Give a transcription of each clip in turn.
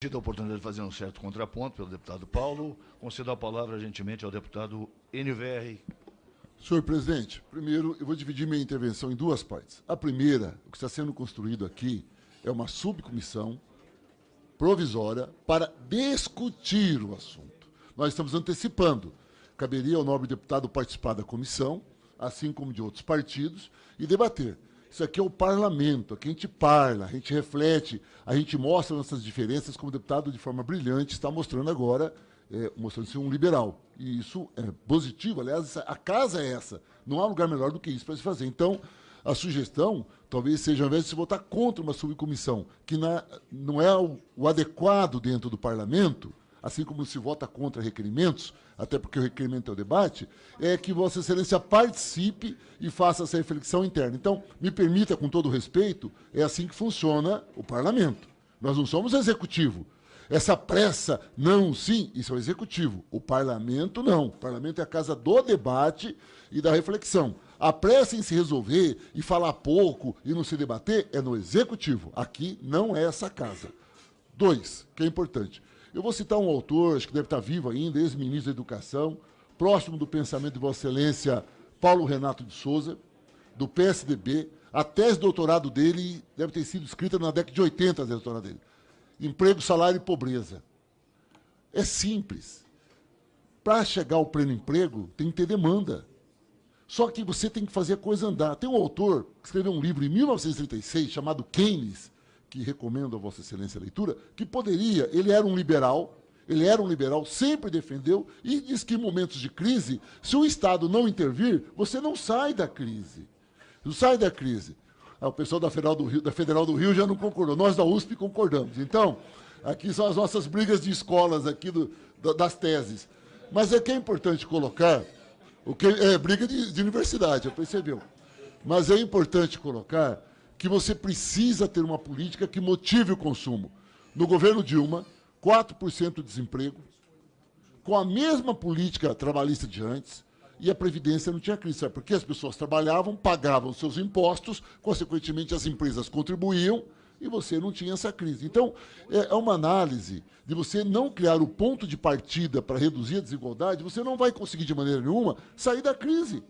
Tive a oportunidade de fazer um certo contraponto pelo deputado Paulo. Concedo a palavra, gentilmente, ao deputado NVR. Senhor presidente, primeiro eu vou dividir minha intervenção em duas partes. A primeira, o que está sendo construído aqui, é uma subcomissão provisória para discutir o assunto. Nós estamos antecipando. Caberia ao nobre deputado participar da comissão, assim como de outros partidos, e debater. Isso aqui é o parlamento, aqui a gente parla, a gente reflete, a gente mostra nossas diferenças, como o deputado, de forma brilhante, está mostrando agora, mostrando-se um liberal. E isso é positivo, aliás, a casa é essa. Não há lugar melhor do que isso para se fazer. Então, a sugestão talvez seja, ao invés de se votar contra uma subcomissão, que não é o adequado dentro do parlamento, assim como se vota contra requerimentos, até porque o requerimento é o debate, é que Vossa Excelência participe e faça essa reflexão interna. Então, me permita, com todo respeito, é assim que funciona o parlamento. Nós não somos executivo. Essa pressa, não, sim, isso é o executivo. O parlamento, não. O parlamento é a casa do debate e da reflexão. A pressa em se resolver e falar pouco e não se debater é no executivo. Aqui não é essa casa. 2, que é importante. Eu vou citar um autor, acho que deve estar vivo ainda, ex-ministro da Educação, próximo do pensamento de Vossa Excelência, Paulo Renato de Souza, do PSDB. A tese de doutorado dele deve ter sido escrita na década de 80, a tese de doutorado dele. Emprego, salário e pobreza. É simples. Para chegar ao pleno emprego, tem que ter demanda. Só que você tem que fazer a coisa andar. Tem um autor que escreveu um livro em 1936, chamado Keynes, que recomendo a Vossa Excelência a leitura, que poderia, ele era um liberal, sempre defendeu, e diz que em momentos de crise, se o Estado não intervir, você não sai da crise. Não sai da crise. O pessoal da Federal do Rio já não concordou, nós da USP concordamos. Então, aqui são as nossas brigas de escolas aqui das teses. Mas é que é importante colocar, briga de universidade, já percebeu. Mas é importante colocar que você precisa ter uma política que motive o consumo. No governo Dilma, 4% de desemprego, com a mesma política trabalhista de antes, e a Previdência não tinha crise. Sabe? Porque as pessoas trabalhavam, pagavam seus impostos, consequentemente as empresas contribuíam, e você não tinha essa crise. Então, é uma análise de você não criar o ponto de partida para reduzir a desigualdade, você não vai conseguir, de maneira nenhuma, sair da crise.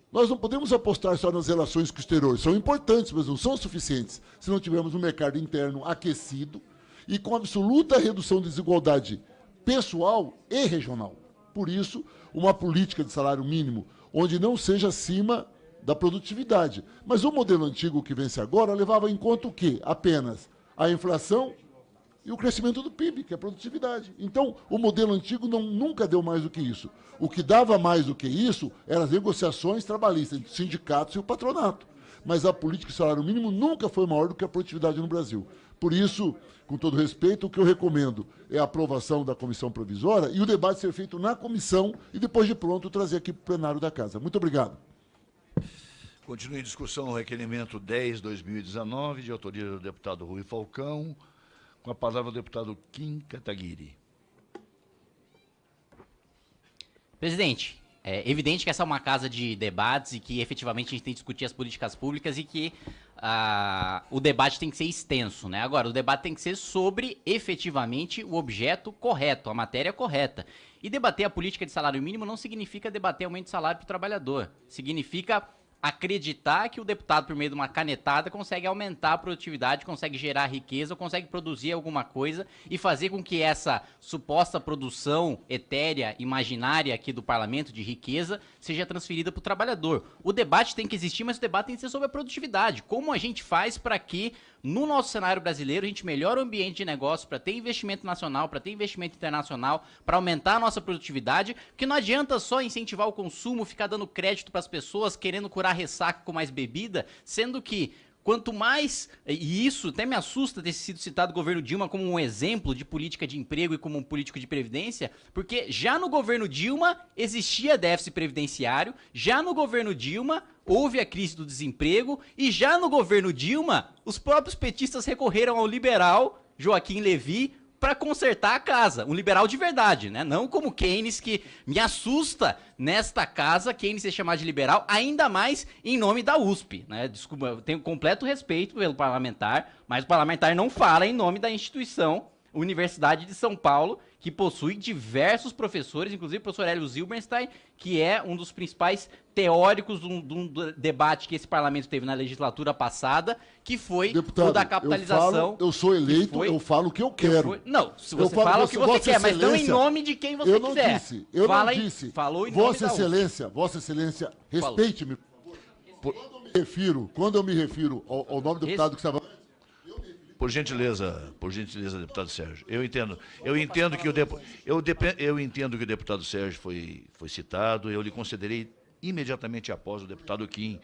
Nós não podemos apostar só nas relações com o exterior. São importantes, mas não são suficientes se não tivermos um mercado interno aquecido e com absoluta redução de desigualdade pessoal e regional. Por isso, uma política de salário mínimo onde não seja acima da produtividade. Mas o modelo antigo que vence agora levava em conta o quê? Apenas a inflação e o crescimento do PIB, que é a produtividade. Então, o modelo antigo nunca deu mais do que isso. O que dava mais do que isso eram as negociações trabalhistas entre os sindicatos e o patronato. Mas a política de salário mínimo nunca foi maior do que a produtividade no Brasil. Por isso, com todo respeito, o que eu recomendo é a aprovação da comissão provisória e o debate ser feito na comissão e, depois de pronto, trazer aqui para o plenário da Casa. Muito obrigado. Continua em discussão o requerimento 10/2019, de autoria do deputado Rui Falcão. Com a palavra o deputado Kim Kataguiri. Presidente, é evidente que essa é uma casa de debates e que efetivamente a gente tem que discutir as políticas públicas e que o debate tem que ser extenso, né? Agora, o debate tem que ser sobre efetivamente o objeto correto, a matéria correta. E debater a política de salário mínimo não significa debater aumento de salário para o trabalhador. Significa acreditar que o deputado, por meio de uma canetada, consegue aumentar a produtividade, consegue gerar riqueza, consegue produzir alguma coisa e fazer com que essa suposta produção etérea, imaginária aqui do parlamento de riqueza seja transferida para o trabalhador. O debate tem que existir, mas o debate tem que ser sobre a produtividade. Como a gente faz para que, no nosso cenário brasileiro, a gente melhore o ambiente de negócio para ter investimento nacional, para ter investimento internacional, para aumentar a nossa produtividade, porque não adianta só incentivar o consumo, ficar dando crédito para as pessoas, querendo curar ressaca com mais bebida, sendo que quanto mais, e isso até me assusta ter sido citado o governo Dilma como um exemplo de política de emprego e como um político de previdência, porque já no governo Dilma existia déficit previdenciário, já no governo Dilma houve a crise do desemprego e já no governo Dilma os próprios petistas recorreram ao liberal Joaquim Levy para consertar a casa, um liberal de verdade, né? Não como Keynes, que me assusta nesta casa, Keynes ser chamado de liberal, ainda mais em nome da USP, né? Desculpa, eu tenho completo respeito pelo parlamentar, mas o parlamentar não fala em nome da instituição Universidade de São Paulo, que possui diversos professores, inclusive o professor Hélio Zilberstein, que é um dos principais teóricos de um debate que esse parlamento teve na legislatura passada, que foi Deputado, o da capitalização. Eu sou eleito, eu falo o que eu quero. Não, se você fala o que você quer, mas não em nome de quem você quiser. Eu não disse. Falou em nome Vossa Excelência, respeite-me. Quando eu me refiro ao nome do deputado que estava... Por gentileza, deputado Sérgio. Eu entendo que o deputado Sérgio foi citado. Eu lhe concederei imediatamente após o deputado Kim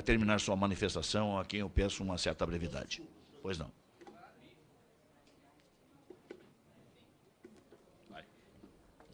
terminar sua manifestação, a quem eu peço uma certa brevidade. Pois não.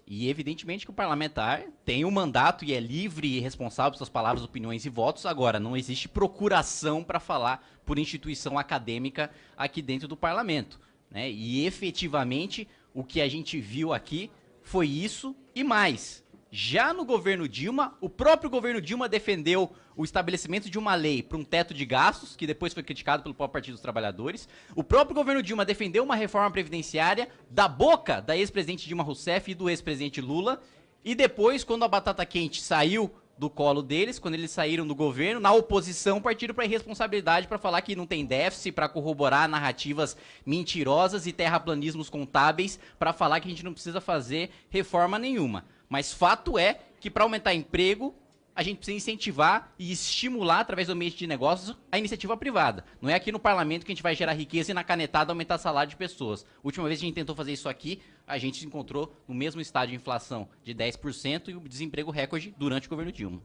E evidentemente que o parlamentar tem um mandato e é livre e responsável por suas palavras, opiniões e votos. Agora, não existe procuração para falar por instituição acadêmica aqui dentro do parlamento, né? E efetivamente o que a gente viu aqui foi isso e mais. Já no governo Dilma, o próprio governo Dilma defendeu o estabelecimento de uma lei para um teto de gastos, que depois foi criticado pelo próprio Partido dos Trabalhadores. O próprio governo Dilma defendeu uma reforma previdenciária da boca da ex-presidente Dilma Rousseff e do ex-presidente Lula. E depois, quando a batata quente saiu do colo deles, quando eles saíram do governo, na oposição partiram para a irresponsabilidade para falar que não tem déficit, para corroborar narrativas mentirosas e terraplanismos contábeis, para falar que a gente não precisa fazer reforma nenhuma. Mas fato é que para aumentar emprego, a gente precisa incentivar e estimular, através do ambiente de negócios, a iniciativa privada. Não é aqui no parlamento que a gente vai gerar riqueza e na canetada aumentar salário de pessoas. A última vez que a gente tentou fazer isso aqui, a gente se encontrou no mesmo estágio de inflação de 10% e o desemprego recorde durante o governo Dilma.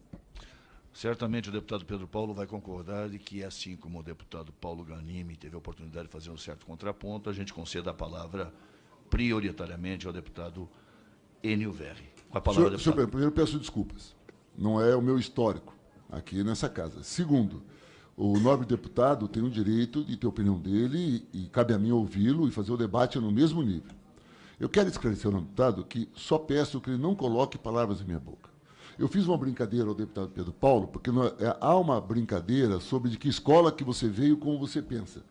Certamente o deputado Pedro Paulo vai concordar de que, assim como o deputado Paulo Ganimi teve a oportunidade de fazer um certo contraponto, a gente conceda a palavra prioritariamente ao deputado Enio Verri. Com a palavra, deputado. Senhor, primeiro peço desculpas. Não é o meu histórico aqui nessa casa. Segundo, o nobre deputado tem o direito de ter a opinião dele e cabe a mim ouvi-lo e fazer o debate no mesmo nível. Eu quero esclarecer ao deputado que só peço que ele não coloque palavras em minha boca. Eu fiz uma brincadeira ao deputado Pedro Paulo, porque há uma brincadeira sobre de que escola que você veio, como você pensa.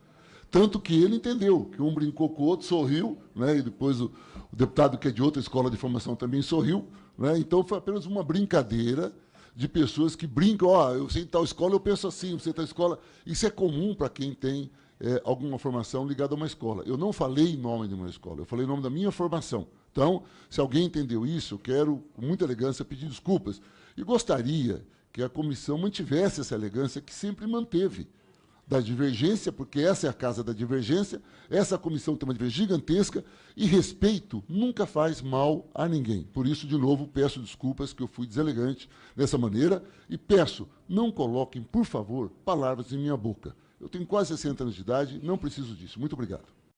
Tanto que ele entendeu, que um brincou com o outro, sorriu, né, e depois o deputado que é de outra escola de formação também sorriu, né, então foi apenas uma brincadeira de pessoas que brincam, eu sei de tal escola, eu penso assim, você tal escola. Isso é comum para quem tem alguma formação ligada a uma escola. Eu não falei em nome de uma escola, eu falei em nome da minha formação. Então, se alguém entendeu isso, eu quero, com muita elegância, pedir desculpas. E gostaria que a comissão mantivesse essa elegância que sempre manteve, da divergência, porque essa é a casa da divergência, essa comissão tem uma divergência gigantesca, e respeito nunca faz mal a ninguém. Por isso, de novo, peço desculpas que eu fui deselegante dessa maneira, e peço, não coloquem, por favor, palavras em minha boca. Eu tenho quase 60 anos de idade, não preciso disso. Muito obrigado.